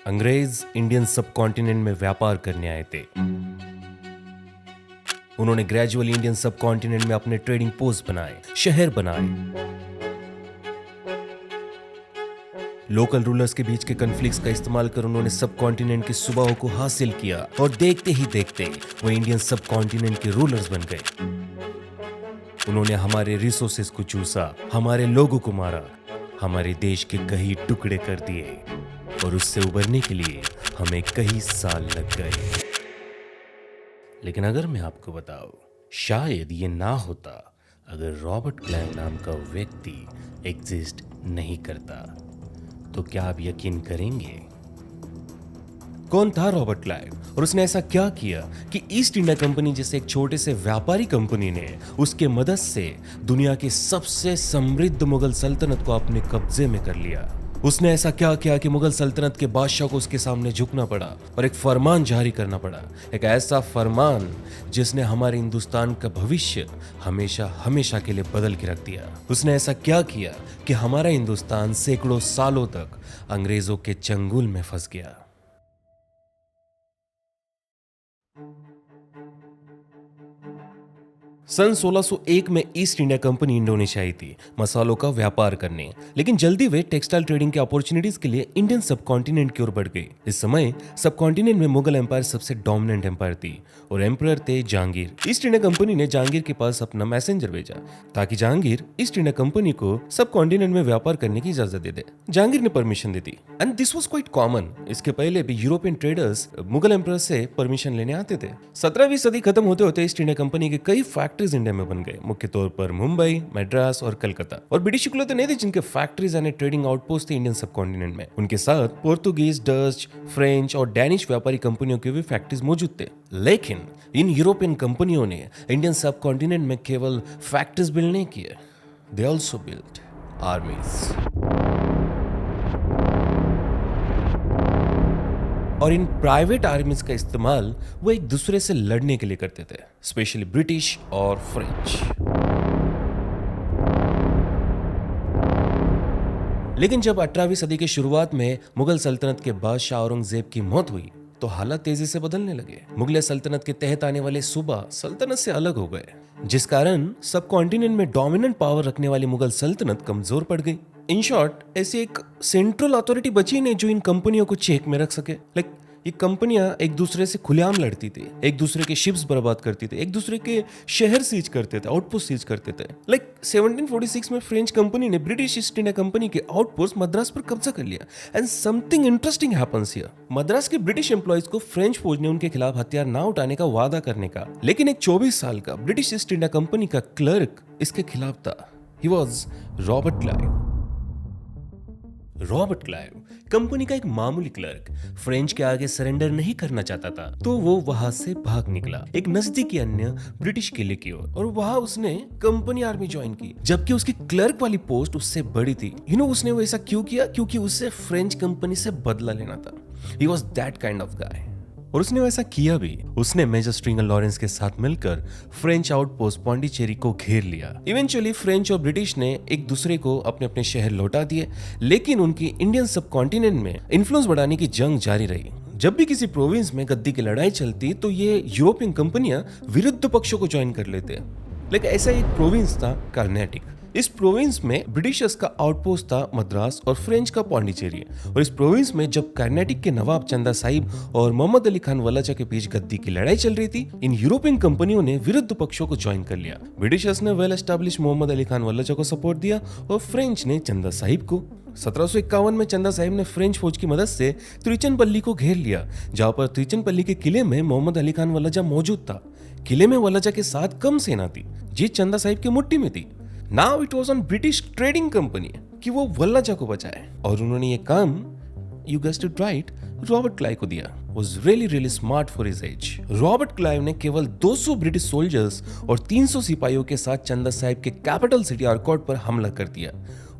अंग्रेज इंडियन सब कॉन्टिनेंट में व्यापार करने आए थे। उन्होंने ग्रेजुअली इंडियन सब कॉन्टिनेंट में अपने ट्रेडिंग पोस्ट बनाए, शहर बनाए। लोकल रूलर्स के बीच के कॉन्फ्लिक्ट्स का इस्तेमाल कर उन्होंने सब कॉन्टिनेंट के सूबाओं को हासिल किया और देखते ही देखते वो इंडियन सब कॉन्टिनेंट के रूलर्स बन गए। उन्होंने हमारे रिसोर्सेज को चूसा, हमारे लोगों को मारा, हमारे देश के कई टुकड़े कर दिए और उससे उबरने के लिए हमें कई साल लग गए। लेकिन अगर मैं आपको बताऊं, शायद ये ना होता अगर रॉबर्ट क्लाइव नाम का व्यक्ति एग्जिस्ट नहीं करता। तो क्या आप यकीन करेंगे? कौन था रॉबर्ट क्लाइव और उसने ऐसा क्या किया कि ईस्ट इंडिया कंपनी जैसे एक छोटे से व्यापारी कंपनी ने उसके मदद से दुनिया की सबसे समृद्ध मुगल सल्तनत को अपने कब्जे में कर लिया? उसने ऐसा क्या किया कि मुगल सल्तनत के बादशाह को उसके सामने झुकना पड़ा और एक फरमान जारी करना पड़ा, एक ऐसा फरमान जिसने हमारे हिंदुस्तान का भविष्य हमेशा हमेशा के लिए बदल के रख दिया? उसने ऐसा क्या किया कि हमारा हिंदुस्तान सैकड़ों सालों तक अंग्रेजों के चंगुल में फंस गया? सन 1601 में ईस्ट इंडिया कंपनी इंडोनेशिया आई थी मसालों का व्यापार करने, लेकिन जल्दी वे टेक्सटाइल ट्रेडिंग के अपॉर्चुनिटीज के लिए इंडियन सब कॉन्टिनेंट की ओर बढ़ गई। इस समय सब कॉन्टिनेंट में मुगल एम्पायर सबसे डोमिनेंट एम्पायर थी और एम्परर थे जहांगीर। ईस्ट इंडिया कंपनी ने जहांगीर के पास अपना मैसेंजर भेजा ताकि जहांगीर ईस्ट इंडिया कंपनी को सब कॉन्टिनेंट में व्यापार करने की इजाजत दे दे। जहांगीर ने परमिशन दी थी and this was quite common. इसके पहले भी यूरोपियन ट्रेडर्स मुगल एम्परर से परमिशन लेने आते थे। 17वीं सदी खत्म होते होते ईस्ट इंडिया कंपनी के कई फैक्ट्रीज इंडिया में बन गए, मुख्य तौर पर मुंबई, मद्रास और कलकत्ता। और ब्रिटिश इकलौते नहीं थे जिनके फैक्ट्रीज एंड ट्रेडिंग आउटपोस्ट थे इंडियन सब कॉन्टिनेंट में। उनके साथ पोर्तुगीज, डच, फ्रेंच और डैनिश व्यापारी कंपनियों के भी फैक्ट्रीज मौजूद थे। लेकिन इन यूरोपियन कंपनियों ने इंडियन सब कॉन्टिनेंट में केवल फैक्ट्रीज बिल्ड नहीं किए, दे आल्सो बिल्ट आर्मीज। और इन प्राइवेट आर्मीज का इस्तेमाल वो एक दूसरे से लड़ने के लिए करते थे, स्पेशली ब्रिटिश और फ्रेंच। लेकिन जब 18वीं सदी की शुरुआत में मुगल सल्तनत के बादशाह औरंगजेब की मौत हुई तो हालात तेजी से बदलने लगे। मुगल सल्तनत के तहत आने वाले सूबा सल्तनत से अलग हो गए, जिस कारण सब कॉन्टिनेंट में डोमिनेंट पावर रखने वाली मुगल सल्तनत कमजोर पड़ गई। इन शॉर्ट, ऐसी एक सेंट्रल अथॉरिटी बची नहीं जो इन कंपनियों को चेक में रख सके। ये कंपनियां एक दूसरे से खुलेआम लड़ती थी, एक दूसरे के शिप्स बर्बाद करती थी, एक दूसरे के शहर सीज करते थे, आउटपोस्ट सीज करते थे। 1746 में फ्रेंच कंपनी ने ब्रिटिश ईस्ट इंडिया कंपनी के आउटपोस्ट मद्रास पर कब्जा कर लिया and something interesting happens here. Madras के ब्रिटिश एम्प्लॉइज को फ्रेंच फौज ने उनके खिलाफ हथियार ना उठाने का वादा करने का, लेकिन एक 24 साल का ब्रिटिश ईस्ट इंडिया कंपनी का क्लर्क इसके खिलाफ था। He was Robert Clive. Robert Clive company का एक मामूली क्लर्क फ्रेंच के आगे सरेंडर नहीं करना चाहता था, तो वो वहां से भाग निकला एक नजदीकी अन्य ब्रिटिश किले की ओर और वहां उसने कंपनी आर्मी ज्वाइन की, जबकि उसकी क्लर्क वाली पोस्ट उससे बड़ी थी। उसने वो ऐसा क्यों किया? क्योंकि उसे फ्रेंच कंपनी से बदला लेना था। He was that kind of guy और उसने वैसा किया भी। उसने मेजर स्ट्रिंगर लॉरेंस के साथ मिलकर फ्रेंच आउटपोस्ट पौंडीचेरी को घेर लिया। इवेंचुअली फ्रेंच और ब्रिटिश ने एक दूसरे को अपने अपने शहर लौटा दिए, लेकिन उनकी इंडियन सब कॉन्टिनेंट में इन्फ्लुएंस बढ़ाने की जंग जारी रही। जब भी किसी प्रोविंस में गद्दी की लड़ाई चलती तो ये यूरोपियन कंपनियां विरुद्ध पक्षों को ज्वाइन कर लेते। लेकिन ऐसा एक प्रोविंस था कर्नाटक। इस प्रोविंस में ब्रिटिशर्स का आउटपोस्ट था मद्रास और फ्रेंच का पौंडीचेरी। और इस प्रोविंस में जब कर्नाटक के नवाब चंदा साहिब और मोहम्मद अली खान वल्लजा के बीच गद्दी की लड़ाई चल रही थी, इन यूरोपियन कंपनियों ने विरुद्ध पक्षों को ज्वाइन कर लिया। ब्रिटिशर्स ने वेल एस्टैब्लिश मोहम्मद अली खान वल्लजा को सपोर्ट दिया और फ्रेंच ने चंदा साहिब को। 1751 में चंदा साहिब ने फ्रेंच फौज की मदद से त्रिचनपल्ली को घेर लिया, जहां पर त्रिचनपल्ली के किले में मोहम्मद अली खान वल्लजा मौजूद था। किले में वल्लजा के साथ कम सेना थी, जीत चंदा साहिब की मुट्ठी में थी। Now it was on British trading company कि वो वल्लजा को बचाए, और उन्होंने ये काम, you guessed it right, Robert Clive को दिया। Was really smart for his age. Robert Clive ने केवल 200 ब्रिटिश सोल्जर्स और 300 सिपाहियों के साथ चंदा साहिब के कैपिटल सिटी आरकोट पर हमला कर दिया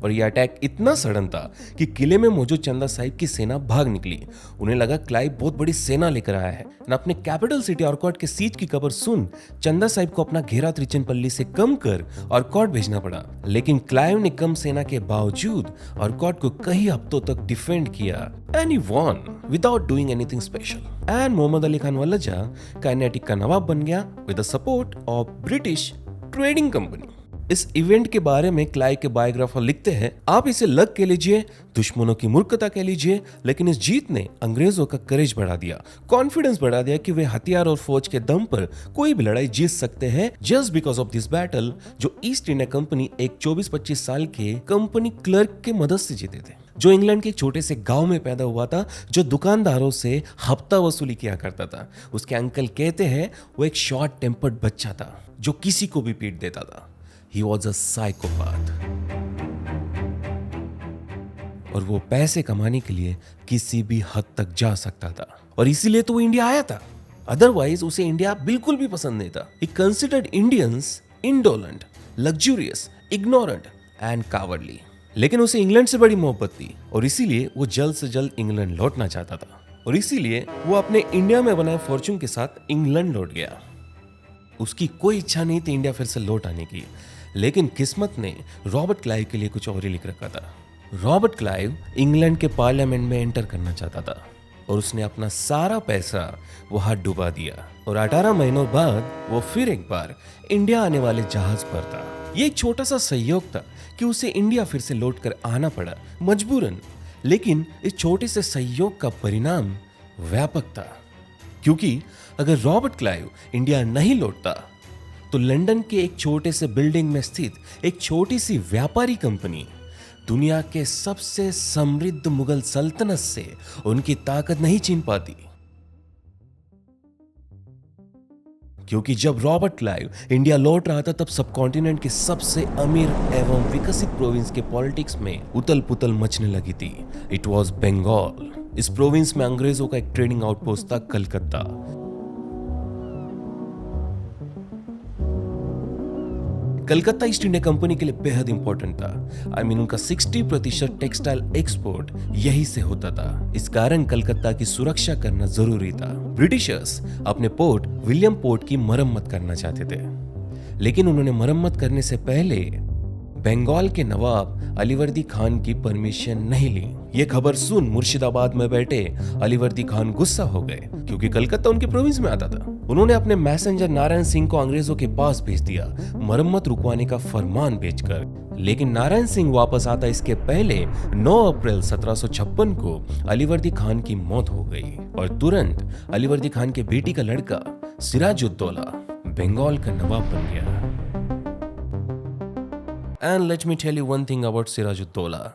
और यह अटैक इतना सडन था कि किले में मौजूद चंदा साहिब की सेना भाग निकली। उन्हें लगा क्लाइव बहुत बड़ी सेना लेकर आया है। अपने कैपिटल सिटी ऑर्कॉट के सीज की खबर सुन चंदा साहिब को अपना घेरा त्रिचनपल्ली से कम कर ऑर्कॉट भेजना पड़ा। लेकिन क्लाइव ने कम सेना के बावजूद ऑर्कॉट को कई हफ्तों तक डिफेंड किया and he won without doing anything special. And Mohammed Ali Khan Wallajah Carnatic का नवाब बन गया with the support of British trading company. इस इवेंट के बारे में क्लाइव के बायोग्राफर लिखते हैं, आप इसे लक कह लीजिए, दुश्मनों की मूर्खता कह लीजिए, लेकिन इस जीत ने अंग्रेजों का करेज बढ़ा दिया, कॉन्फिडेंस बढ़ा दिया कि वे हथियार और फौज के दम पर कोई भी लड़ाई जीत सकते हैं। Just because of this battle जो ईस्ट इंडिया कंपनी एक 24-25 साल के कंपनी क्लर्क के मदद से जीते थे, जो इंग्लैंड के एक छोटे से गांव में पैदा हुआ था, जो दुकानदारों से हफ्ता वसूली किया करता था। उसके अंकल कहते हैं वो एक शॉर्ट टेम्पर्ड बच्चा था जो किसी को भी पीट देता था। He was a psychopath। और वो पैसे कमाने के लिए किसी भी हद तक जा सकता था और इसीलिए तो वो इंडिया आया था। अदरवाइज उसे इंडिया बिल्कुल भी पसंद नहीं था। He considered Indians indolent, luxurious, ignorant and cowardly। लेकिन उसे इंग्लैंड से बड़ी मोहब्बत थी और इसीलिए वो जल्द से जल्द इंग्लैंड लौटना चाहता था और इसीलिए वो अपने इंडिया में बनाए फॉर्च्यून के साथ इंग्लैंड लौट गया। उसकी कोई इच्छा नहीं थी इंडिया फिर से लौट आने की, लेकिन किस्मत ने रॉबर्ट क्लाइव के लिए कुछ और ही लिख रखा था। रॉबर्ट क्लाइव इंग्लैंड के पार्लियामेंट में एंटर करना चाहता था और उसने अपना सारा पैसा वहां डुबा दिया और 18 महीनों बाद वो फिर एक बार इंडिया आने वाले जहाज पर था। ये एक छोटा सा सहयोग था कि उसे इंडिया फिर से लौट कर आना पड़ा मजबूरन, लेकिन इस छोटे से सहयोग का परिणाम व्यापक था, क्योंकि अगर रॉबर्ट क्लाइव इंडिया नहीं लौटता तो लंदन के एक छोटे से बिल्डिंग में स्थित एक छोटी सी व्यापारी कंपनी दुनिया के सबसे समृद्ध मुगल सल्तनत से उनकी ताकत नहीं छीन पाती। क्योंकि जब रॉबर्ट क्लाइव इंडिया लौट रहा था तब सबकॉन्टिनेंट के सबसे अमीर एवं विकसित प्रोविंस के पॉलिटिक्स में उतल पुतल मचने लगी थी। It was Bengal. इस प्रोविंस में अंग्रेजों का एक ट्रेडिंग आउटपोस्ट था Calcutta. Calcutta East India Company के लिए बेहद इंपॉर्टेंट था। उनका 60% टेक्सटाइल एक्सपोर्ट यही से होता था। इस कारण कलकत्ता की सुरक्षा करना जरूरी था। ब्रिटिशर्स अपने पोर्ट विलियम पोर्ट की मरम्मत करना चाहते थे, लेकिन उन्होंने मरम्मत करने से पहले बंगाल के नवाब अलीवर्दी खान की परमिशन नहीं ली। ये खबर सुन मुर्शिदाबाद में बैठे अलीवर्दी खान गुस्सा हो गए, क्योंकि कलकत्ता उनके प्रोविंस में आता था। उन्होंने अपने मैसेंजर नारायण सिंह को अंग्रेजों के पास भेज दिया मरम्मत रुकवाने का फरमान भेजकर। लेकिन नारायण सिंह वापस आता इसके पहले 9 अप्रैल 1756 को अलीवर्दी खान की मौत हो गई और तुरंत अलीवर्दी खान के बेटी का लड़का सिराज उद दौला बंगाल का नवाब बन गया। And let me tell you one thing about Siraj Ud Daulah.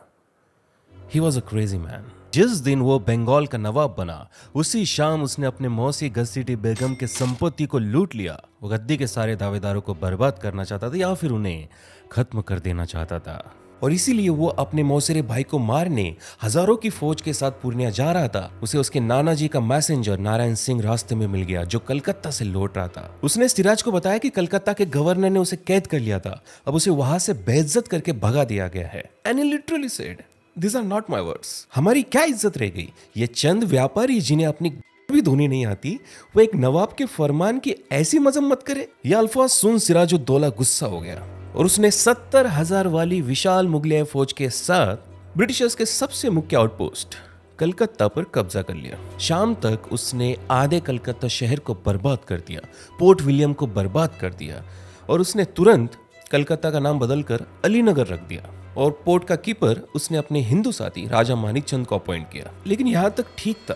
He was a crazy man. जिस दिन वो बंगाल का नवाब बना उसी शाम उसने अपने मौसी घसीटी बेगम के संपत्ति को लूट लिया। वो गद्दी के सारे दावेदारों को बर्बाद करना चाहता था या फिर उन्हें खत्म कर देना चाहता था और इसीलिए वो अपने मौसेरे भाई को मारने हजारों की फौज के साथ पूर्णिया जा रहा था। उसे उसके नाना जी का मैसेंजर नारायण सिंह रास्ते में मिल गया जो कलकत्ता से लौट रहा था। उसने सिराज को बताया कि कलकत्ता के गवर्नर ने उसे कैद कर लिया था, अब उसे वहां से बेइज्जत करके भगा दिया गया है। And he literally said, These are not my words। हमारी क्या इज्जत रह गई? ये चंद व्यापारी जिन्हें अपनी भी धोनी नहीं आती, वो एक नवाब के फरमान की ऐसी मजम्मत करे। यह अल्फाज सुन सिराज उद दौला गुस्सा हो गया और उसने 70,000 वाली विशाल मुगलिया फौज के साथ ब्रिटिशर्स के सबसे मुख्य आउटपोस्ट कलकत्ता पर कब्जा कर लिया। शाम तक उसने आधे कलकत्ता शहर को बर्बाद कर दिया, पोर्ट विलियम को बर्बाद कर दिया और उसने तुरंत कलकत्ता का नाम बदलकर अलीनगर रख दिया और पोर्ट का कीपर उसने अपने हिंदू साथी राजा मानिकचंद को अपॉइंट किया। लेकिन यहाँ तक ठीक था,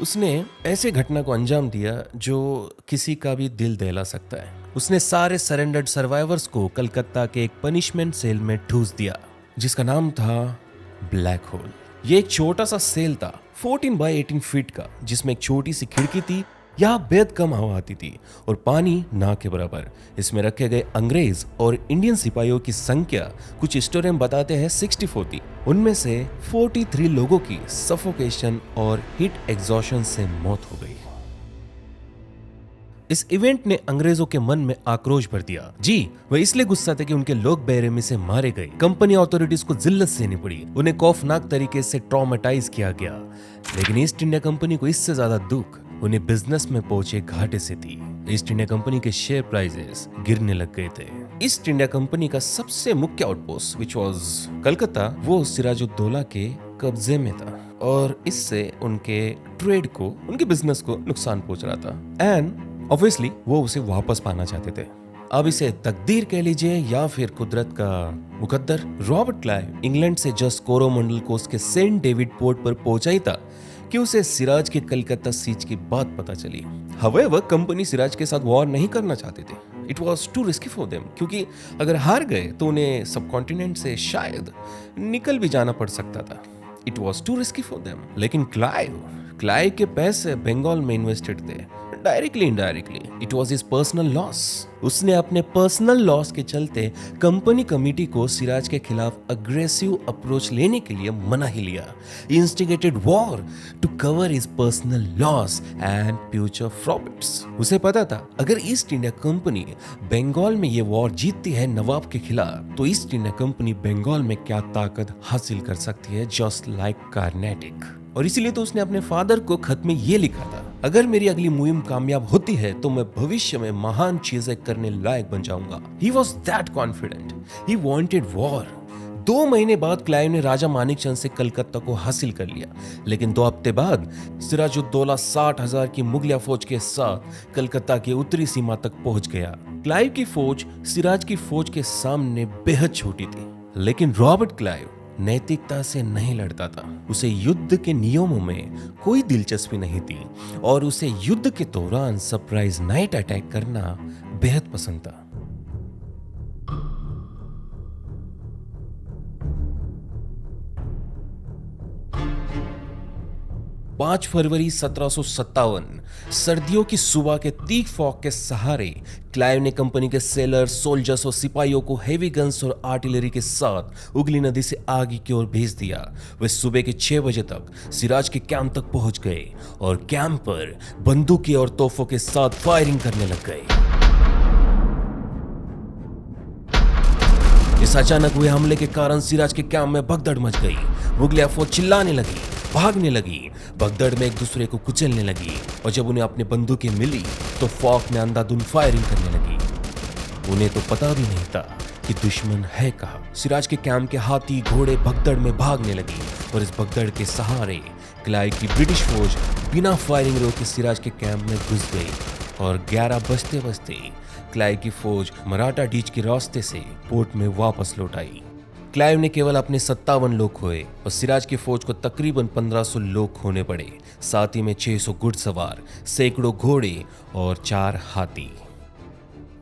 उसने ऐसे घटना को अंजाम दिया जो किसी का भी दिल दहला सकता है। उसने सारे सरेंडर्ड सर्वाइवर्स को कलकत्ता के एक पनिशमेंट सेल में ठूस दिया जिसका नाम था ब्लैक होल। ये एक छोटा सा सेल था 14 बाय 18 फीट का, जिसमें एक छोटी सी खिड़की थी। यहाँ बेहद कम हवा आती थी और पानी ना के बराबर। इसमें रखे गए अंग्रेज और इंडियन सिपाहियों की संख्या कुछ हिस्टोरियन बताते हैं 64 थी। उनमें से 43 लोगों की सफोकेशन और हीट एग्जॉशन से मौत हो गई। इस इवेंट ने अंग्रेजों के मन में आक्रोश भर दिया। जी, वह इसलिए गुस्सा थे कि उनके लोग बेरहमी से मारे गए, कंपनी अथॉरिटीज को जिल्लत सहनी पड़ी, उन्हें खौफनाक तरीके से ट्रॉमेटाइज किया गया। लेकिन ईस्ट इंडिया कंपनी को इससे ज्यादा दुख उन्हें बिजनेस में पहुंचे घाटे से थी। ईस्ट इंडिया कंपनी के शेयर प्राइसेस गिरने लग गए थे। ईस्ट इंडिया कंपनी का सबसे मुख्य आउटपोस्ट विच वाज कलकत्ता, वो सिराज उद दौला के कब्जे में था और इससे उनके ट्रेड को, उनके बिजनेस को नुकसान पहुंच रहा था एंड ऑब्वियसली वो उसे वापस पाना चाहते थे। अब इसे तकदीर कह लीजिए या फिर कुदरत का मुकद्दर। रॉबर्ट क्लाइव इंग्लैंड से जस्ट कोरोमंडल कोस्ट के सेंट डेविड पोर्ट पर पहुंचा ही था कि उसे सिराज के कलकत्ता सीज की बात पता चली। हाउएवर कंपनी सिराज के साथ वॉर नहीं करना चाहती थी। It was to risky for them, क्योंकि अगर हार गए तो उन्हें सब कॉन्टिनेंट से शायद निकल भी जाना पड़ सकता था। It was to risky for them. लेकिन क्लाइव के पैसे बंगाल में इन्वेस्टेड थे, directly indirectly. It was his personal loss. उसने अपने पर्सनल लॉस के चलते कंपनी कमेटी को सिराज के खिलाफ अग्रेसिव अप्रोच लेने के लिए मना ही लिया। Instigated war to cover his personal loss and future profits. उसे पता था अगर ईस्ट इंडिया कंपनी बंगाल में ये वॉर जीतती है नवाब के खिलाफ, तो ईस्ट इंडिया कंपनी बंगाल में क्या ताकत हासिल कर सकती है, जस्ट लाइक कार्नेटिक। और इसीलिए तो उसने अपने फादर को खत में ये लिखा था, अगर मेरी अगली मुहिम कामयाब होती है तो मैं भविष्य में महान चीजें करने लायक बन जाऊंगा। He was that confident. He wanted war. 2 महीने बाद क्लाइव ने राजा मानिकचंद से कलकत्ता को हासिल कर लिया, लेकिन 2 हफ्ते बाद सिराज उद दौला 60,000 की मुगलिया फौज के साथ कलकत्ता की उत्तरी सीमा तक पहुंच गया। क्लाइव की फौज सिराज की फौज के सामने बेहद छोटी थी, लेकिन रॉबर्ट क्लाइव नैतिकता से नहीं लड़ता था। उसे युद्ध के नियमों में कोई दिलचस्पी नहीं थी और उसे युद्ध के दौरान सरप्राइज नाइट अटैक करना बेहद पसंद था। 5 फरवरी 1757 सर्दियों की सुबह के तीख फॉग के सहारे क्लाइव ने कंपनी के सेलर, सोल्जर्स और सिपाहियों को हेवी गन्स और आर्टिलरी के साथ उगली नदी से आगे की ओर भेज दिया। वे सुबह के 6 बजे तक सिराज के कैंप तक पहुंच गए और कैंप पर बंदूकें और तोपों के साथ फायरिंग करने लग गए। इस अचानक हुए हमले के कारण सिराज के कैंप में भगदड़ मच गई। मुगलिया फौज चिल्लाने लगी, भागने लगी, भगदड़ में एक दूसरे को कुचलने लगी और जब उन्हें अपनी बंदूकें मिली तो फौज में अंधाधुंध फायरिंग करने लगी। उन्हें तो पता भी नहीं था कि दुश्मन है कहाँ। सिराज के कैंप के हाथी घोड़े भगदड़ में भागने लगी और इस भगदड़ के सहारे क्लाइव की ब्रिटिश फौज बिना फायरिंग रोके सिराज के कैंप में घुस गई और 11 बजते बजते क्लाइव की फौज मराठा डीच के रास्ते से पोर्ट में वापस लौट आई। क्लाइव ने केवल अपने 57 लोग खोए और सिराज की फौज को तकरीबन 1500 लोग खोने पड़े, साथ ही में 600 घुड़सवार, सैकड़ों घोड़े और 4 हाथी।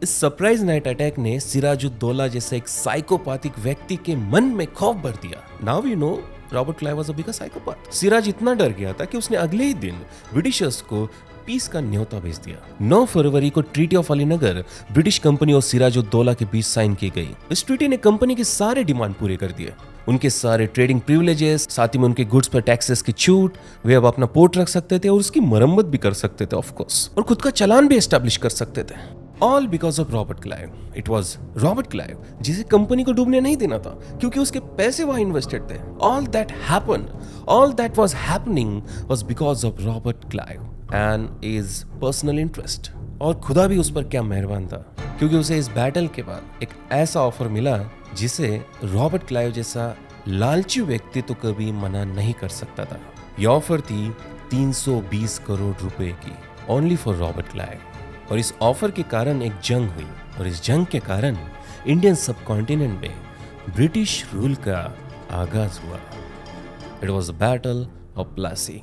इस सरप्राइज नाइट अटैक ने सिराज उद दौला जैसे एक साइकोपैथिक व्यक्ति के मन में खौफ भर दिया। Now you know Robert Clive was a big psychopath. Siraj इतना डर गया था कि उसने अगले ही दिन ब्रिटिशर्स को पीस का न्योता भेज दिया। 9 फरवरी को treaty of Alinagar British company और सिराज उद दौला के बीच साइन की गई। इस ट्रीटी ने कंपनी के सारे डिमांड पूरे कर दिए, उनके सारे ट्रेडिंग प्रिविलेजेस, साथ ही में उनके गुड्स पर टैक्सेस की छूट। वे अब अपना पोर्ट रख सकते थे और उसकी मरम्मत भी कर सकते थे ऑफ कोर्स, और खुद का चालान भी एस्टैब्लिश कर सकते थे। All because of Robert Clive. It was Robert Clive जिसे कंपनी को डूबने नहीं देना था, क्योंकि उसके पैसे वहां इन्वेस्टेड थे। All that was happening was because of Robert Clive and is personal interest. और खुदा भी उस पर क्या मेहरबान था, क्योंकि उसे इस बैटल के बाद एक ऐसा ऑफर मिला जिसे रॉबर्ट क्लाइव जैसा लालची व्यक्ति तो कभी मना नहीं कर सकता था। यह ऑफर थी 320 करोड़ रुपए की, ओनली फॉर रॉबर्ट क्लाइव। और इस ऑफर के कारण एक जंग हुई और इस जंग के कारण इंडियन सब कॉन्टिनेंट में ब्रिटिश रूल का आगाज हुआ। It was the battle of Plassey.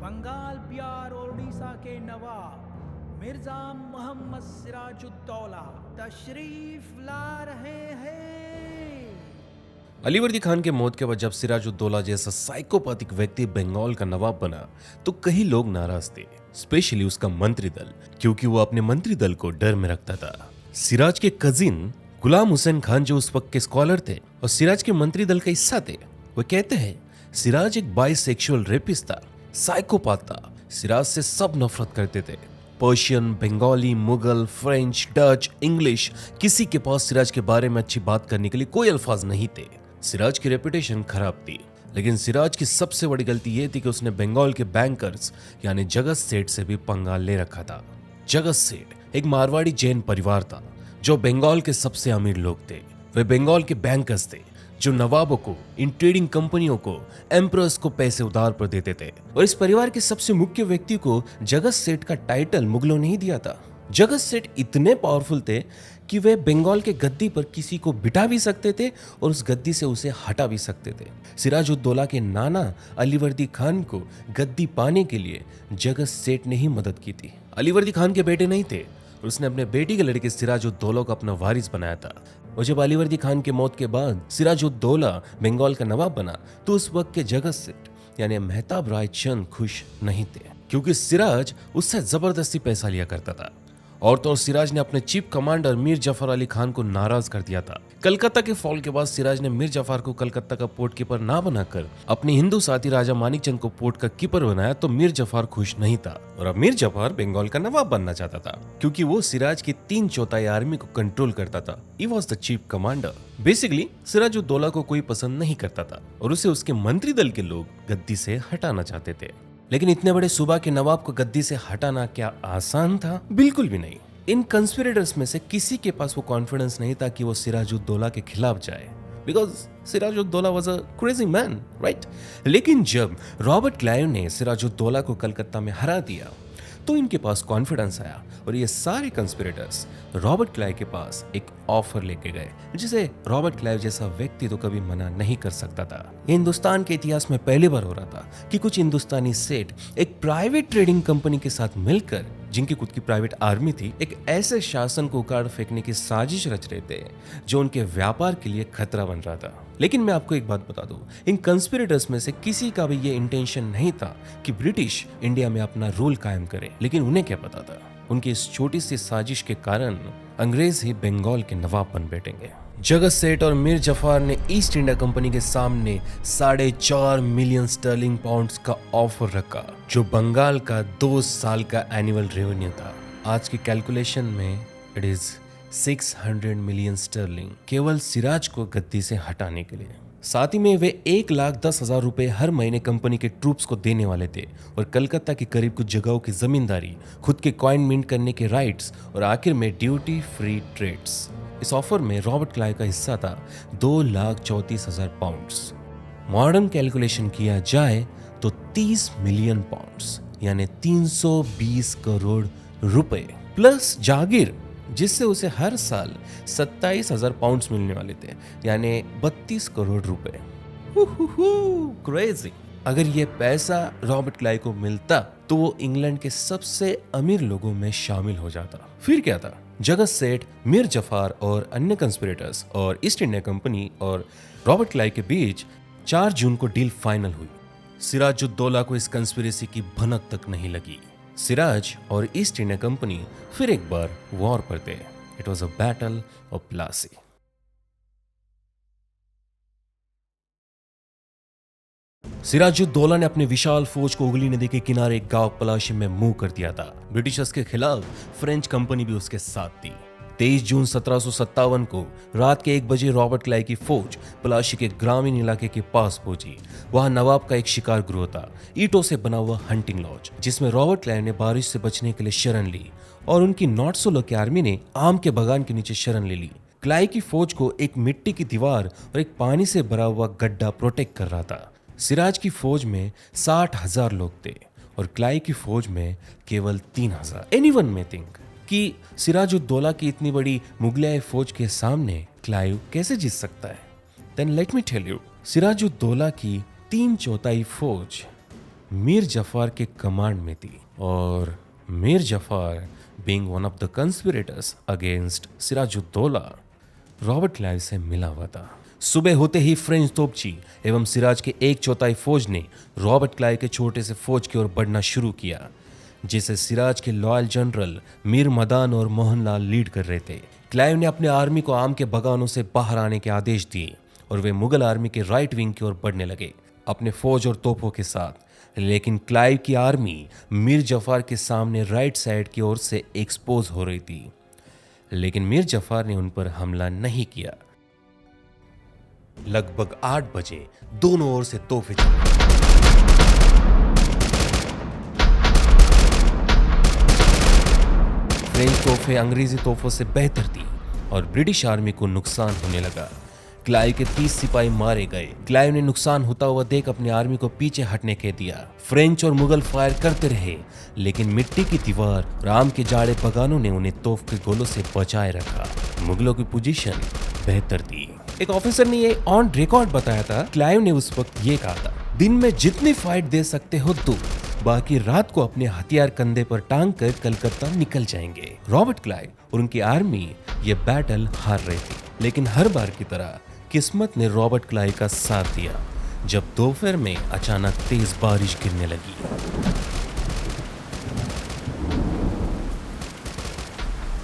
Bengal, Bihar और उड़ीसा के नवाब मिर्जा मोहम्मद सिराज उद दौला तशरीफ ला रहे हैं। अलीवर्दी खान के मौत के बाद जब सिराज उद दौला जैसा साइकोपैथिक व्यक्ति बंगाल का नवाब बना तो कई लोग नाराज थे, स्पेशली उसका मंत्री दल, क्योंकि वो अपने मंत्री दल को डर में रखता था। सिराज के कजिन गुलाम हुसैन खान जो उस वक्त के स्कॉलर थे और सिराज के मंत्री दल का हिस्सा थे, वो कहते हैं सिराज एक बाइसेक्सुअल रेपिस्ट था, साइकोपाथ था। सिराज से सब नफरत करते थे। Persian, Bengali, Mughal, French, Dutch, English, किसी के पास सिराज के बारे में अच्छी बात करने के लिए कोई अल्फाज नहीं थे। सिराज की रेपुटेशन खराब थी, लेकिन सिराज की सबसे बड़ी गलती यह थी कि उसने बंगाल के बैंकर्स यानी जगत सेठ से भी पंगा ले रखा था। जगत सेठ एक मारवाड़ी जैन परिवार था जो बंगाल के सबसे अमीर लोग थे। वे बंगाल के बैंकर्स थे जो नवाबों को, इन ट्रेडिंग कंपनियों को, एम्परर्स को पैसे उधार पर देते थे। और इस परिवार के सबसे मुख्य व्यक्ति को जगत सेठ का टाइटल मुगलों ने ही दिया था। जगत सेठ इतने पावरफुल थे कि वे बंगाल के गद्दी पर किसी को बिठा भी सकते थे और उस गद्दी से उसे हटा भी सकते थे। सिराज उद दौला के नाना अलीवर्दी खान को गद्दी पाने के लिए जगत सेठ ने ही मदद की थी। अलीवर्दी खान के बेटे नहीं थे और उसने अपने बेटी के लड़के सिराज उद दौला को अपना वारिस बनाया था। और जब अलीवर्दी खान के मौत के बाद सिराज उद दौला बंगाल का नवाब बना तो उस वक्त के जगत सेठ यानी मेहताब राय चंद खुश नहीं थे, क्योंकि सिराज उससे जबरदस्ती पैसा लिया करता था। और तो और सिराज ने अपने चीफ कमांडर मीर जफर अली खान को नाराज कर दिया था। कलकत्ता के फॉल के बाद सिराज ने मीर जफर को कलकत्ता का पोर्ट कीपर ना बनाकर अपने हिंदू साथी राजा मानिकचंद को पोर्ट का कीपर बनाया, तो मीर जफर खुश नहीं था और अब मीर जफर बंगाल का नवाब बनना चाहता था, क्योंकि वो सिराज की 3/4 आर्मी को कंट्रोल करता था। He was the chief commander. Basically Siraj ud Daula को कोई पसंद नहीं करता था और उसे उसके मंत्री दल के लोग गद्दी से हटाना चाहते थे। लेकिन इतने बड़े सूबा के नवाब को गद्दी से हटाना क्या आसान था? बिल्कुल भी नहीं। इन कंस्पिरेटर्स में से किसी के पास वो कॉन्फिडेंस नहीं था कि वो सिराज उद दौला के खिलाफ जाए, because Siraj ud Daula was a crazy man, right? लेकिन जब रॉबर्ट क्लाइव ने सिराज उद दौला को कलकत्ता में हरा दिया तो इनके पास कॉन्फिडेंस आया और ये सारे कंस्पिरेटर्स रॉबर्ट क्लाइव के पास एक ऑफर लेके गए, जिसे रॉबर्ट क्लाइव जैसा व्यक्ति तो कभी मना नहीं कर सकता था। हिंदुस्तान के इतिहास में पहली बार हो रहा था कि कुछ हिंदुस्तानी सेठ एक प्राइवेट ट्रेडिंग कंपनी के साथ मिलकर, जिनकी खुद की प्राइवेट आर्मी थी, एक ऐसे शासन को उखाड़ फेंकने की साजिश रच रहे थे जो उनके व्यापार के लिए खतरा बन रहा था। लेकिन मैं आपको एक बात बता दूं, इन कंस्पिरेटर्स में से किसी का भी ये इंटेंशन नहीं था कि ब्रिटिश इंडिया में अपना रूल कायम करे। लेकिन उन्हें क्या पता था, उनकी इस छोटी सी साजिश के कारण अंग्रेज ही बंगाल के नवाब बन बैठेंगे। जगत सेठ और मीर जफर ने ईस्ट इंडिया कंपनी के सामने 4.5 मिलियन स्टर्लिंग पाउंड्स का ऑफर रखा, जो बंगाल का 2 साल का एनुअल रेवेन्यू था। आज की कैलकुलेशन में इट इज 600 मिलियन स्टर्लिंग, केवल सिराज को गद्दी से हटाने के लिए। साथ ही में वे 1,10,000 रुपए हर महीने कंपनी के ट्रूप्स को देने वाले थे और कलकत्ता की करीब कुछ जगहों की जमींदारी, खुद के कॉइन मिंट करने के राइट्स और आखिर में ड्यूटी फ्री ट्रेड्स। इस ऑफर में रॉबर्ट क्लाइव का हिस्सा था 2,34,000 पाउंड्स। मॉडर्न कैलकुलेशन किया जाए तो 30 मिलियन पाउंड्स यानी 320 करोड़ रुपए प्लस जागीर, जिससे उसे हर साल 27,000 पाउंड्स मिलने वाले थे, यानी 32 करोड़ रुपए। क्रेजी। अगर ये पैसा रॉबर्ट क्लाइव को मिलता तो वो इंग्लैंड के सबसे अमीर लोगों में शामिल हो जाता। फिर क्या था, जगत सेठ, मीर जफर और अन्य कंस्पिरेटर्स और ईस्ट इंडिया कंपनी और रॉबर्ट क्लाइव के बीच 4 जून को डील फाइनल हुई। सिराज उद दौला को इस कंस्पिरेसी की भनक तक नहीं लगी। सिराज और ईस्ट इंडिया कंपनी फिर एक बार वॉर पर थे। It was a battle of Plassey. Siraj ud Daula ने अपने विशाल फौज को उगली नदी के किनारे एक गांव पलाशी में मूव कर दिया था। ब्रिटिशर्स के खिलाफ फ्रेंच कंपनी भी उसके साथ थी। 23 जून 1757 को रात के 1 बजे रॉबर्ट क्लाइव की फौज पलाशी के ग्रामीण इलाके के पास पहुंची। वहां नवाब का एक शिकार गृह था, ईंटों से बना हुआ हंटिंग लॉज, जिसमें रॉबर्ट क्लाइव ने बारिश से बचने के लिए शरण ली और उनकी नॉट सो लकी आर्मी ने आम के बागान के नीचे शरण ले ली। क्लाइव की फौज को एक मिट्टी की दीवार और एक पानी से भरा हुआ गड्ढा प्रोटेक्ट कर रहा था। सिराज की फौज में 60,000 लोग थे और क्लाइव की फौज में केवल 3,000। एनीवन मे थिंक कि सिराज उद दौला की इतनी बड़ी मुगलियाई फौज के सामने क्लाइव कैसे जीत सकता है? Then let me tell you, Siraj ud Daula की 3/4 फौज मीर जफर के कमांड में थी और Mir Jafar being one of the conspirators against Siraj ud Daulah Robert Clive से मिला हुआ था। सुबह होते ही फ्रेंच तोपची एवं सिराज के 1/4 फौज ने रॉबर्ट क्लाइव के छोटे से फौज की ओर बढ़ना शुरू किया, जिसे सिराज के लॉयल जनरल मीर मदान और मोहनलाल लीड कर रहे थे। क्लाइव ने अपने आर्मी को आम के बगानों से बाहर आने के आदेश दिए और वे मुगल आर्मी के राइट विंग की ओर बढ़ने लगे। अपने फौज और तोपों के साथ। लेकिन क्लाइव की आर्मी मीर जफर के सामने राइट साइड की ओर से एक्सपोज हो रही थी, लेकिन मीर जफर ने उन पर हमला नहीं किया। लगभग 8 बजे दोनों ओर से तोपें चली। फ्रेंच तोपें अंग्रेजी तोपों से बेहतर थी और ब्रिटिश आर्मी को नुकसान होने लगा। क्लाइव के 30 सिपाही मारे गए। क्लाइव ने नुकसान होता हुआ देख अपनी आर्मी को पीछे हटने कह दिया। फ्रेंच और मुगल फायर करते रहे, लेकिन मिट्टी की दीवार और आम के जाड़े बगानों ने उन्हें तोप के गोलों से बचाए रखा। मुगलों की पोजीशन बेहतर थी। एक ऑफिसर ने ये ऑन रिकॉर्ड बताया था। क्लाइव ने उस वक्त ये कहा था, दिन में जितनी फाइट दे सकते हो दो, बाकी रात को अपने हथियार कंधे पर टांग कर कलकत्ता निकल जाएंगे। रॉबर्ट क्लाइव और उनकी आर्मी ये बैटल हार रही थी, लेकिन हर बार की तरह किस्मत ने रॉबर्ट क्लाइव का साथ दिया जब दोपहर में अचानक तेज बारिश गिरने लगी।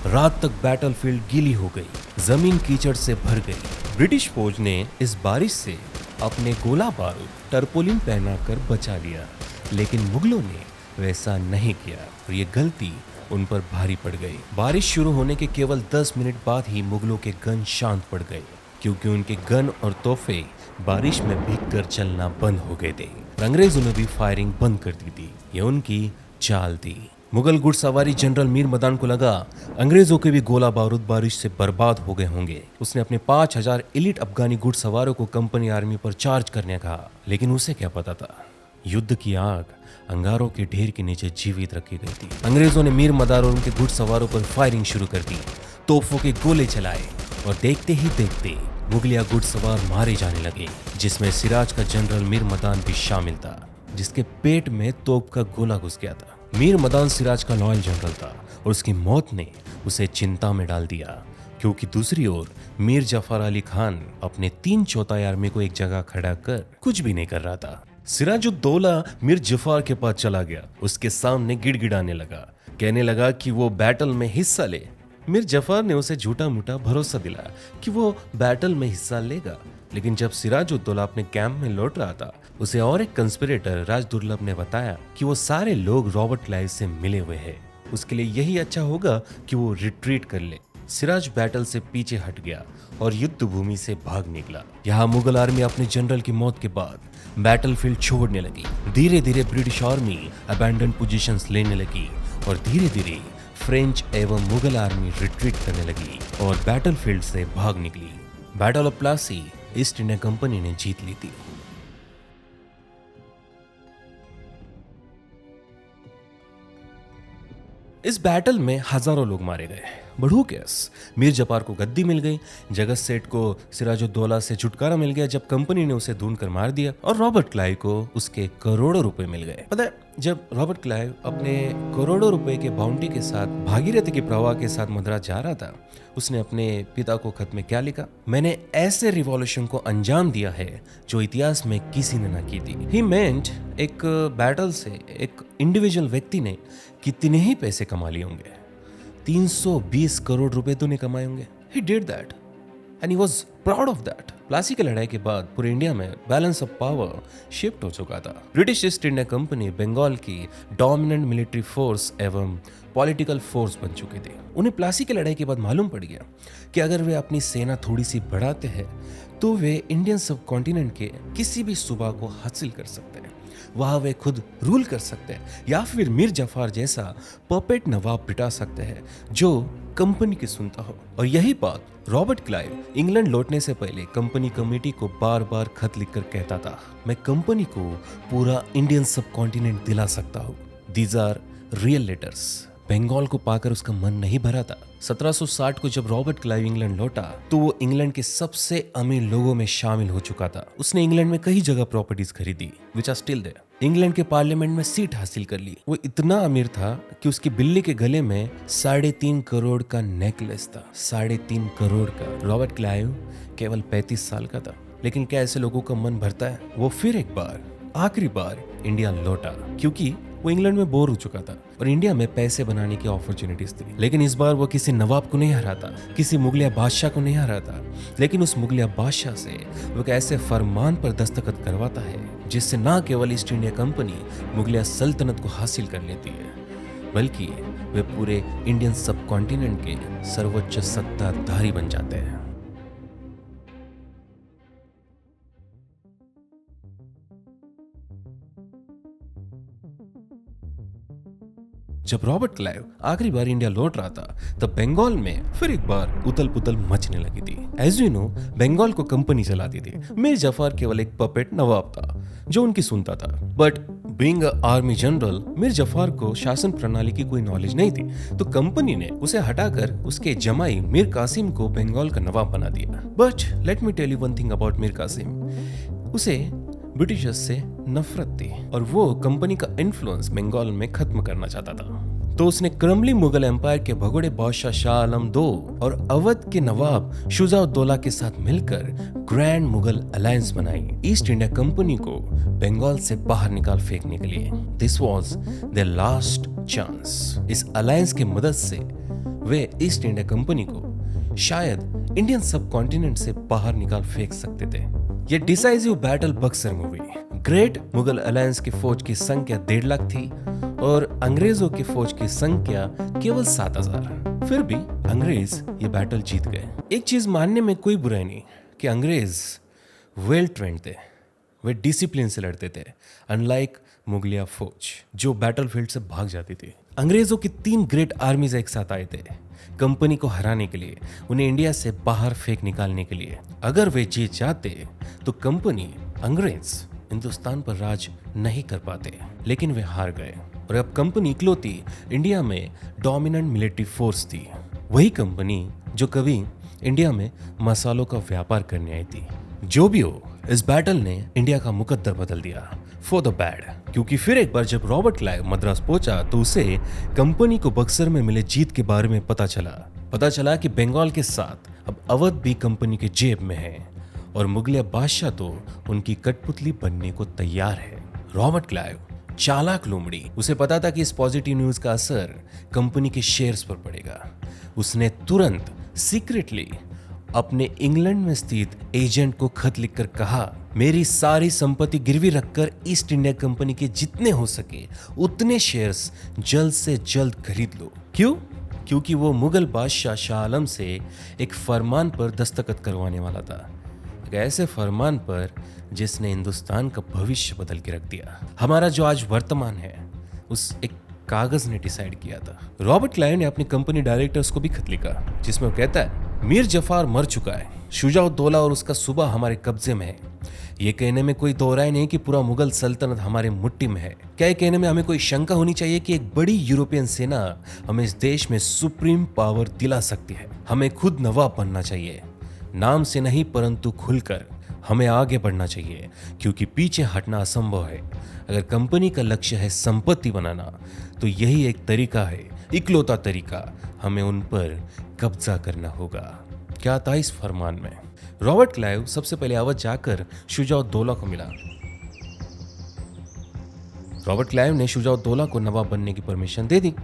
रात तक बैटलफील्ड गीली हो गई, जमीन कीचड़ से भर गई। ब्रिटिश फौज ने इस बारिश से अपने गोला बारूद टरपोलिन पहनाकर बचा लिया, लेकिन मुगलों ने वैसा नहीं किया और ये गलती उन पर भारी पड़ गई। बारिश शुरू होने के केवल 10 मिनट बाद ही मुगलों के गन शांत पड़ गए, क्योंकि उनके गन और तोहफे बारिश में भीगकर चलना बंद हो गए थे। अंग्रेजों ने भी फायरिंग बंद कर दी थी। ये उनकी चाल थी। मुगल घुड़सवारी जनरल मीर मदान को लगा अंग्रेजों के भी गोला बारूद बारिश से बर्बाद हो गए होंगे। उसने अपने 5000 एलिट अफगानी घुड़सवारों को कंपनी आर्मी पर चार्ज करने कहा, लेकिन उसे क्या पता था युद्ध की आग अंगारों के ढेर के नीचे जीवित रखी गई थी। अंग्रेजों ने मीर मदार और उनके घुड़सवारों पर फायरिंग शुरू कर दी। तोपों के गोले चलाए और देखते ही देखते मुगलिया घुड़सवार मारे जाने लगे, जिसमें सिराज का जनरल मीर मदान भी शामिल था, जिसके पेट में तोप का गोला घुस गया था। मीर मदान सिराज का लॉयल जनरल था और उसकी मौत ने उसे चिंता में डाल दिया, क्योंकि दूसरी ओर मीर जफर अली खान अपने 3/4 आर्मी को एक जगह खड़ा कर कुछ भी नहीं कर रहा था। सिराज उद दौला मीर जफर के पास चला गया, उसके सामने गिड़गिड़ाने लगा, कहने लगा कि वो बैटल में हिस्सा ले। मीर जफर ने उसे झूठा मूठा भरोसा दिलाया कि वो बैटल में हिस्सा लेगा, लेकिन जब सिराज उद दौला अपने कैंप में लौट रहा था, उसे और एक कंस्पिरेटर राज दुर्लभ ने बताया कि वो सारे लोग रॉबर्ट क्लाइव से मिले हुए हैं, उसके लिए यही अच्छा होगा कि वो रिट्रीट कर ले। सिराज बैटल से पीछे हट गया और युद्ध भूमि से भाग निकला। यहाँ मुगल आर्मी अपने जनरल की मौत के बाद बैटलफील्ड छोड़ने लगी। धीरे धीरे ब्रिटिश आर्मी अबैंडन पोजीशंस लेने लगी और धीरे धीरे फ्रेंच एवं मुगल आर्मी रिट्रीट करने लगी और बैटलफील्ड से भाग निकली। Battle of Plassey east India company ने जीत ली थी। इस बैटल में हजारों लोग मारे गए। बढ़ू केस, मीर जफर को गद्दी मिल गई, जगत सेठ को सिराज उद दौला से छुटकारा मिल गया जब कंपनी ने उसे ढूंढ कर मार दिया, और रॉबर्ट क्लाइव को उसके करोड़ों रुपए मिल गए। पता है, जब रॉबर्ट क्लाइव अपने करोड़ों रुपए के बाउंटी के साथ भागीरथी के प्रवाह के साथ मद्रास जा रहा था, उसने अपने पिता को खत में क्या लिखा? मैंने ऐसे रिवॉल्यूशन को अंजाम दिया है जो इतिहास में किसी ने ना की थी। ही मेंट एक बैटल से एक इंडिविजुअल व्यक्ति ने कितने ही पैसे कमा लिए होंगे, 320 करोड़ रुपए तो नहीं कमाए होंगे। He did that and he was proud of that। Plassey की लड़ाई के बाद पूरे इंडिया में बैलेंस ऑफ पावर शिफ्ट हो चुका था। British East India Company Bengal की डोमिनेंट मिलिट्री फोर्स एवं पॉलिटिकल फोर्स बन चुकी थी। उन्हें प्लासी की लड़ाई के बाद मालूम पड़ गया कि अगर वे अपनी सेना थोड़ी सी बढ़ाते हैं तो वे इंडियन सब कॉन्टिनेंट के किसी भी सूबा को हासिल कर सकते हैं, वहां वे खुद रूल कर सकते हैं, या फिर मीर जफर जैसा पपेट नवाब बिठा सकते हैं जो कंपनी की सुनता हो। और यही बात रॉबर्ट क्लाइव इंग्लैंड लौटने से पहले कंपनी कमेटी को बार बार खत लिखकर कहता था, मैं कंपनी को पूरा इंडियन सब कॉन्टिनेंट दिला सकता हूँ। These are real letters. Bengal को पाकर उसका मन नहीं भरा था। 1760 को जब रॉबर्ट क्लाइव इंग्लैंड लौटा तो वो इंग्लैंड के सबसे अमीर लोगों में शामिल हो चुका था। उसने इंग्लैंड में कई जगह प्रॉपर्टीज खरीदी which are still there. England के पार्लियामेंट में सीट हासिल कर ली। वो इतना अमीर था कि उसकी बिल्ली के गले में 3.5 करोड़ का नेकलेस था। 3.5 करोड़ का। रॉबर्ट क्लाइव केवल 35 साल का था, लेकिन क्या ऐसे लोगों का मन भरता है? वो फिर एक बार आखिरी बार इंडिया लौटा, क्योंकि वो इंग्लैंड में बोर हो चुका था और इंडिया में पैसे बनाने की अपॉर्चुनिटीज थी। लेकिन इस बार वो किसी नवाब को नहीं हराता, किसी मुगलिया बादशाह को नहीं हराता, लेकिन उस मुगलिया बादशाह से वो एक ऐसे फरमान पर दस्तखत करवाता है जिससे न केवल ईस्ट इंडिया कंपनी मुगलिया सल्तनत को हासिल कर लेती है, बल्कि वे पूरे इंडियन सब कॉन्टिनेंट के सर्वोच्च सत्ताधारी बन जाते हैं। जब रॉबर्ट क्लाइव आखिरी बार इंडिया लौट रहा था तब बंगाल में फिर एक बार उथल पुथल मचने लगी थी। एज यू नो, बंगाल को कंपनी चलाती थी। मीर जफर केवल एक पपेट नवाब था जो उनकी सुनता था, but being a army general, Mir Zafar को शासन प्रणाली की कोई नॉलेज नहीं थी, तो कंपनी ने उसे हटाकर उसके जमाई मीर कासिम को बंगाल का नवाब बना दिया। But let me tell you one thing about Mir Qasim, उसे ब्रिटिशर्स से नफरत थी और वो कंपनी का इन्फ्लुएंस बंगाल में खत्म करना चाहता था। तो उसने क्रमली मुगल एम्पायर के भगोड़े बादशाह शाह आलम II और अवध के नवाब शुजा उद दौला के साथ मिलकर ग्रैंड मुगल अलायंस बनाई ईस्ट इंडिया कंपनी को बंगाल से बाहर निकाल फेंकने के लिए। This was their last chance. इस अलायंस की मदद से वे ईस्ट इंडिया कंपनी को शायद इंडियन सब कॉन्टिनेंट से बाहर निकाल फेंक सकते थे। ये डिसाइसिव बैटल बक्सर में हुई। ग्रेट मुगल अलायंस की फौज की संख्या 1.5 लाख थी और अंग्रेजों की फौज की संख्या केवल 7,000। फिर भी अंग्रेज ये बैटल जीत गए। एक चीज मानने में कोई बुराई नहीं कि अंग्रेज वेल ट्रेंड थे, वे डिसिप्लिन से लड़ते थे, अनलाइक मुगलिया फौज जो बैटलफील्ड से भाग जाती थी। अंग्रेजों की 3 ग्रेट आर्मीज एक साथ आए थे कंपनी को हराने के लिए, उन्हें इंडिया से बाहर फेंक निकालने के लिए। अगर वे जीत जाते तो कंपनी अंग्रेज हिंदुस्तान पर राज नहीं कर पाते, लेकिन वे हार गए और अब कंपनी इकलौती इंडिया में डोमिनेंट मिलिट्री फोर्स थी। वही कंपनी जो कभी इंडिया में मसालों का व्यापार करने आई थी। जो भी हो, इस बैटल ने इंडिया का मुकद्दर बदल दिया फॉर द बैड, क्योंकि फिर एक बार जब रॉबर्ट क्लाइव मद्रास पहुंचा तो उसे कंपनी को बक्सर में मिले जीत के बारे में पता चला कि बंगाल के साथ अब अवध भी कंपनी के जेब में है और मुगलिया बादशाह तो उनकी कठपुतली बनने को तैयार है। रॉबर्ट क्लाइव चालाक लोमड़ी, उसे पता था कि इस पॉजिटिव न्यूज का असर कंपनी के शेयर्स पर पड़ेगा। उसने तुरंत सीक्रेटली अपने इंग्लैंड में स्थित एजेंट को खत लिखकर कहा, मेरी सारी संपत्ति गिरवी रखकर ईस्ट इंडिया कंपनी के जितने हो सके उतने शेयर्स जल्द से जल्द खरीद लो। क्यों? क्योंकि वो मुगल बादशाह शाह आलम से एक फरमान पर दस्तखत करवाने वाला था, एक ऐसे फरमान पर जिसने हिंदुस्तान का भविष्य बदल के रख दिया। हमारा जो आज वर्तमान है उस एक कागज ने डिसाइड किया था। रॉबर्ट क्लाइव ने अपनी कंपनी डायरेक्टर्स को भी खत लिखा जिसमें वो कहता है, मीर जफर मर चुका है, शुजा उद दौला और उसका सूबा हमारे कब्जे में है। ये कहने में कोई दो राय नहीं कि पूरा मुगल सल्तनत हमारे मुट्ठी में है। क्या ये कहने में हमें कोई शंका होनी चाहिए कि एक बड़ी यूरोपियन सेना हमें इस देश में सुप्रीम पावर दिला सकती है। हमें खुद नवाब बनना चाहिए, नाम से नहीं परंतु खुलकर। हमें आगे बढ़ना चाहिए क्योंकि पीछे हटना असंभव है। अगर कंपनी का लक्ष्य है संपत्ति बनाना तो यही एक तरीका है, इकलौता तरीका। हमें उन पर कब्जा करना होगा। क्या था इस फरमान में? रॉबर्ट क्लाइव सबसे पहले अवध जाकर शुजा उद दौला को मिला। रॉबर्ट क्लाइव ने शुजा उद दौला को नवाब बनने की permission they the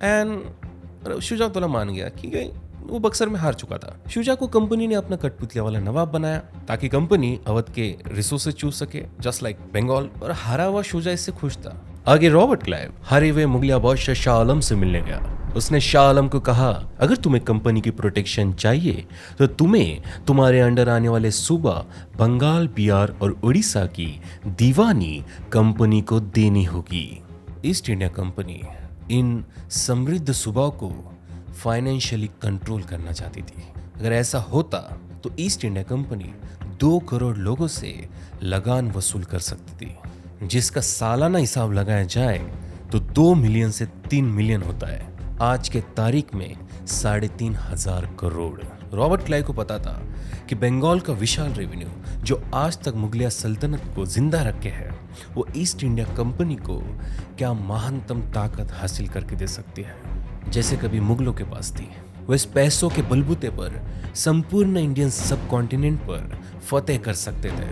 and Shuja ud Daula मान गया कि वो बक्सर में हार चुका था। शुजा को कंपनी ने अपना कठपुतलिया वाला नवाब बनाया ताकि कंपनी अवध के रिसोर्सेज चूस सके, जस्ट लाइक बंगाल, और हारा हुआ शुजा इससे खुश था। आगे रॉबर्ट क्लाइव हारे हुए मुगलिया बादशाह शाह आलम से मिलने गया। उसने शाह आलम को कहा, अगर तुम्हें कंपनी की प्रोटेक्शन चाहिए तो तुम्हें तुम्हारे अंडर आने वाले सूबा बंगाल, बिहार और उड़ीसा की दीवानी कंपनी को देनी होगी। ईस्ट इंडिया कंपनी इन समृद्ध सूबाओं को फाइनेंशियली कंट्रोल करना चाहती थी। अगर ऐसा होता तो ईस्ट इंडिया कंपनी 2 करोड़ लोगों से लगान वसूल कर सकती थी, जिसका सालाना हिसाब लगाया जाए तो 2 मिलियन से 3 मिलियन होता है। आज के तारीख में 3,500 करोड़। रॉबर्ट क्लाइव को पता था कि बंगाल का विशाल रेवेन्यू जो आज तक मुगलिया सल्तनत को जिंदा रखे है, वो ईस्ट इंडिया कंपनी को क्या महानतम ताकत हासिल करके दे सकती है, जैसे कभी मुगलों के पास थी। वो इस पैसों के बलबूते पर संपूर्ण इंडियन सब कॉन्टिनेंट पर फतेह कर सकते थे।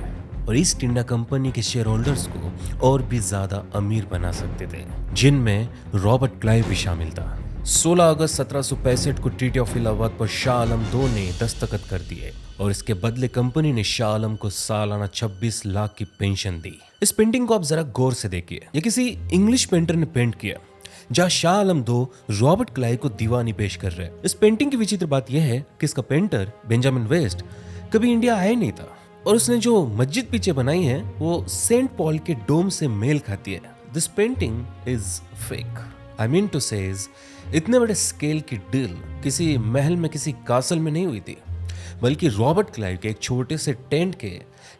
और ईस्ट इंडिया कंपनी के शेयर होल्डर्स को और भी ज्यादा अमीर बना सकते थे, जिनमें रॉबर्ट क्लाइव भी शामिल था। 16 अगस्त 1765 को ट्रीटी ऑफ इलाहाबाद पर शाह आलम II ने दस्तखत कर दिए और इसके बदले कंपनी ने शाह आलम को सालाना 26 लाख की पेंशन दी। इस पेंटिंग को आप जरा गौर से देखिए, ये किसी इंग्लिश पेंटर ने पेंट किया, जहां Shah Alam II Robert Clive को दीवानी पेश कर रहे हैं। इस पेंटिंग की विचित्र बात यह है कि इसका पेंटर बेंजामिन वेस्ट कभी इंडिया आया नहीं था और उसने जो मस्जिद पीछे बनाई है वो सेंट पॉल के डोम से मेल खाती है। This painting is fake. I mean to say इतने बड़े स्केल की डील किसी महल में, किसी कासल में नहीं हुई थी, बल्कि रॉबर्ट क्लाइव के एक छोटे से टेंट के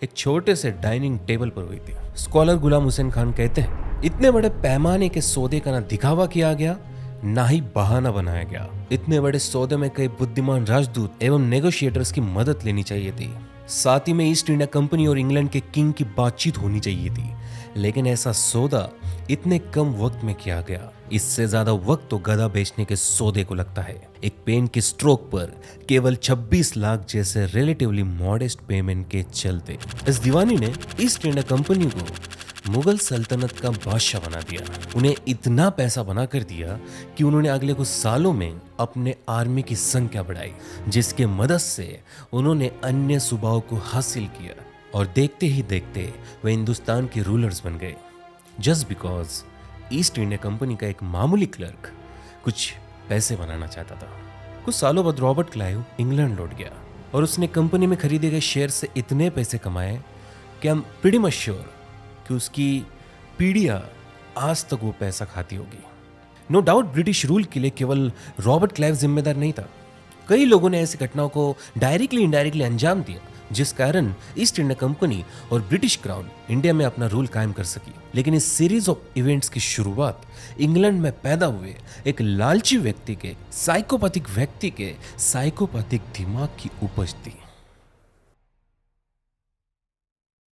एक छोटे से डाइनिंग टेबल पर हुई थी। स्कॉलर गुलाम हुसैन खान कहते हैं, इतने बड़े पैमाने के सौदे का ना दिखावा किया गया, ना ही बहाना बनाया गया। इतने बड़े सौदे में कई बुद्धिमान राजदूत एवं नेगोशिएटर्स की मदद लेनी चाहिए थी। साथ ही में ईस्ट इंडिया कंपनी और इंग्लैंड के किंग की बातचीत होनी चाहिए थी, लेकिन ऐसा सौदा इतने कम वक्त में किया गया। इससे ज्यादा वक्त तो गधा बेचने के सौदे को लगता है। एक पेन के स्ट्रोक पर केवल 26 लाख जैसे रिलेटिवली मॉडेस्ट पेमेंट के चलते इस दीवानी ने ईस्ट इंडिया कंपनी को मुगल सल्तनत का बादशाह बना दिया। उन्हें इतना पैसा बना कर दिया कि उन्होंने अगले कुछ सालों में अपने आर्मी की संख्या बढ़ाई, जिसके मदद से उन्होंने अन्य सूबाओं को हासिल किया और देखते ही देखते वे हिंदुस्तान के रूलर्स बन गए। Just because east India company का एक मामूली क्लर्क कुछ पैसे बनाना चाहता था। कुछ सालों बाद रॉबर्ट क्लाइव इंग्लैंड लौट गया और उसने कंपनी में खरीदे गए शेयर से इतने पैसे कमाए कि हम प्रीटी मच श्योर कि उसकी पीढ़ियां आज तक वो पैसा खाती होगी। नो डाउट ब्रिटिश रूल के लिए केवल रॉबर्ट क्लाइव जिम्मेदार नहीं था। कई लोगों ने ऐसी घटनाओं को डायरेक्टली इनडायरेक्टली अंजाम दिया, जिस कारण ईस्ट इंडिया कंपनी और ब्रिटिश क्राउन इंडिया में अपना रूल कायम कर सकी। लेकिन इस सीरीज ऑफ इवेंट्स की शुरुआत इंग्लैंड में पैदा हुए एक लालची व्यक्ति के, साइकोपैथिक व्यक्ति के साइकोपैथिक दिमाग की उपज थी।